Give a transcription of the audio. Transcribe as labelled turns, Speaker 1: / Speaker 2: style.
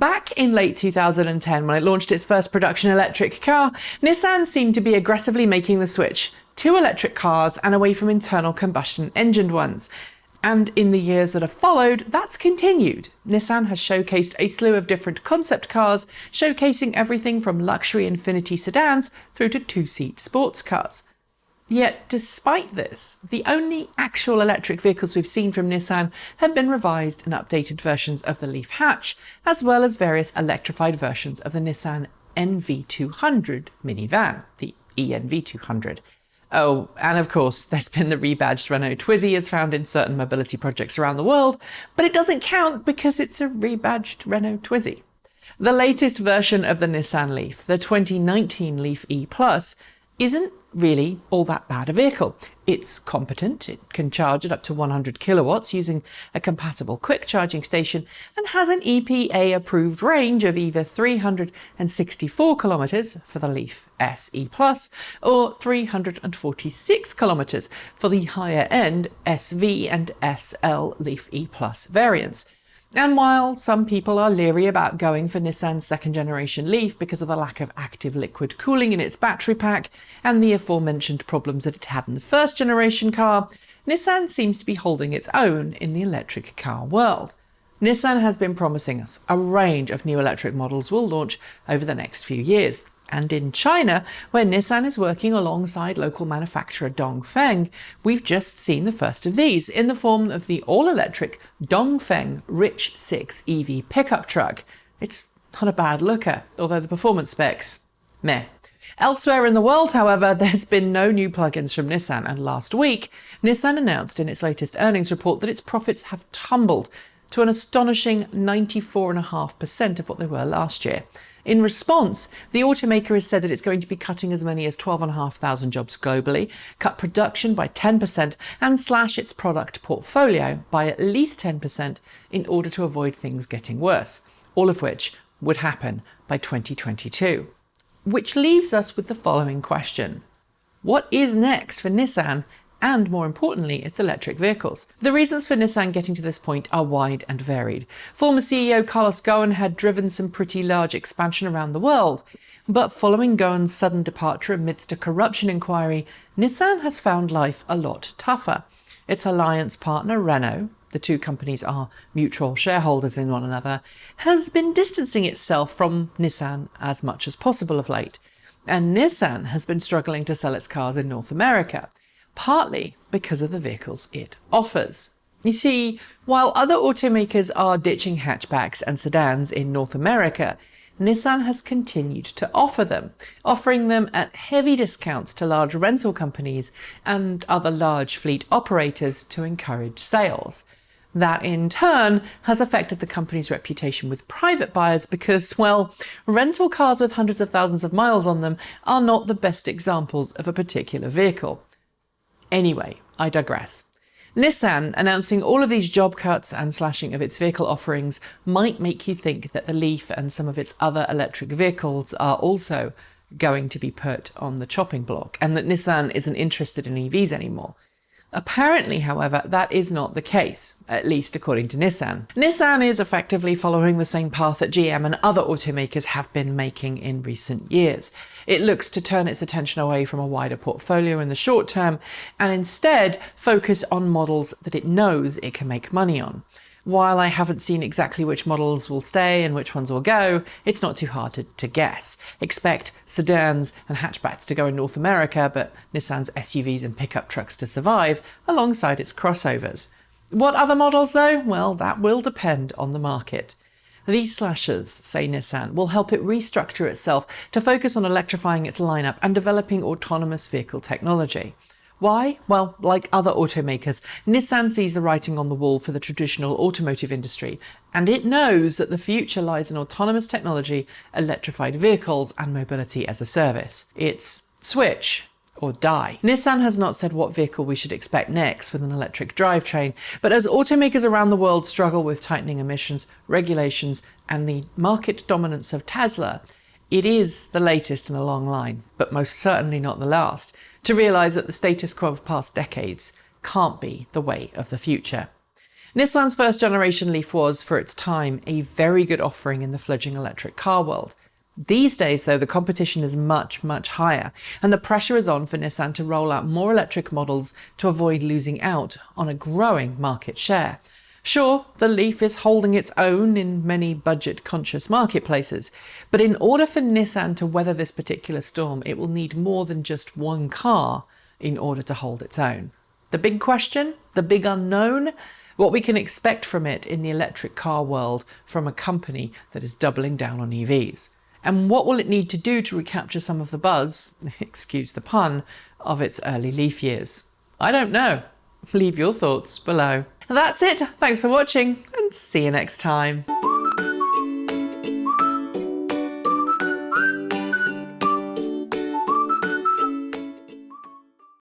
Speaker 1: Back in late 2010, when it launched its first production electric car, Nissan seemed to be aggressively making the switch to electric cars and away from internal combustion engined ones. And in the years that have followed, that's continued. Nissan has showcased a slew of different concept cars, showcasing everything from luxury Infiniti sedans through to two-seat sports cars. Yet, despite this, the only actual electric vehicles we've seen from Nissan have been revised and updated versions of the Leaf hatch, as well as various electrified versions of the Nissan NV200 minivan, the ENV200. Oh, and of course, there's been the rebadged Renault Twizy as found in certain mobility projects around the world, but it doesn't count because it's a rebadged Renault Twizy. The latest version of the Nissan Leaf, the 2019 Leaf E+, isn't really all that bad a vehicle. It's competent, it can charge at up to 100 kilowatts using a compatible quick charging station, and has an EPA approved range of either 364 kilometres for the Leaf SE Plus or 346 kilometres for the higher end SV and SL Leaf E Plus variants. And while some people are leery about going for Nissan's second generation Leaf because of the lack of active liquid cooling in its battery pack and the aforementioned problems that it had in the first generation car, Nissan seems to be holding its own in the electric car world. Nissan has been promising us a range of new electric models will launch over the next few years. And in China, where Nissan is working alongside local manufacturer Dongfeng, we've just seen the first of these in the form of the all-electric Dongfeng Rich 6 EV pickup truck. It's not a bad looker, although the performance specs, meh. Elsewhere in the world, however, there's been no new plugins from Nissan, and last week, Nissan announced in its latest earnings report that its profits have tumbled to an astonishing 94.5% of what they were last year. In response, the automaker has said that it's going to be cutting as many as 12,500 jobs globally, cut production by 10%, and slash its product portfolio by at least 10% in order to avoid things getting worse, all of which would happen by 2022. Which leaves us with the following question. What is next for Nissan and, more importantly, its electric vehicles? The reasons for Nissan getting to this point are wide and varied. Former CEO Carlos Ghosn had driven some pretty large expansion around the world, but following Ghosn's sudden departure amidst a corruption inquiry, Nissan has found life a lot tougher. Its alliance partner Renault, the two companies are mutual shareholders in one another, has been distancing itself from Nissan as much as possible of late, and Nissan has been struggling to sell its cars in North America, partly because of the vehicles it offers. You see, while other automakers are ditching hatchbacks and sedans in North America, Nissan has continued to offer them, offering them at heavy discounts to large rental companies and other large fleet operators to encourage sales. That, in turn, has affected the company's reputation with private buyers because, well, rental cars with hundreds of thousands of miles on them are not the best examples of a particular vehicle. Anyway, I digress. Nissan announcing all of these job cuts and slashing of its vehicle offerings might make you think that the Leaf and some of its other electric vehicles are also going to be put on the chopping block and that Nissan isn't interested in EVs anymore. Apparently, however, that is not the case, at least according to Nissan. Nissan is effectively following the same path that GM and other automakers have been making in recent years. It looks to turn its attention away from a wider portfolio in the short term and instead focus on models that it knows it can make money on. While I haven't seen exactly which models will stay and which ones will go, it's not too hard to guess. Expect sedans and hatchbacks to go in North America, but Nissan's SUVs and pickup trucks to survive alongside its crossovers. What other models though? Well, that will depend on the market. These slashes, say Nissan, will help it restructure itself to focus on electrifying its lineup and developing autonomous vehicle technology. Why? Well, like other automakers, Nissan sees the writing on the wall for the traditional automotive industry, and it knows that the future lies in autonomous technology, electrified vehicles, and mobility as a service. It's switch or die. Nissan has not said what vehicle we should expect next with an electric drivetrain, but as automakers around the world struggle with tightening emissions, regulations, and the market dominance of Tesla, it is the latest in a long line, but most certainly not the last, to realise that the status quo of past decades can't be the way of the future. Nissan's first generation Leaf was, for its time, a very good offering in the fledgling electric car world. These days, though, the competition is much, much higher, and the pressure is on for Nissan to roll out more electric models to avoid losing out on a growing market share. Sure, the Leaf is holding its own in many budget-conscious marketplaces, but in order for Nissan to weather this particular storm, it will need more than just one car in order to hold its own. The big question, the big unknown, what we can expect from it in the electric car world from a company that is doubling down on EVs. And what will it need to do to recapture some of the buzz, excuse the pun, of its early Leaf years? I don't know. Leave your thoughts below. That's it. Thanks for watching and see you next time.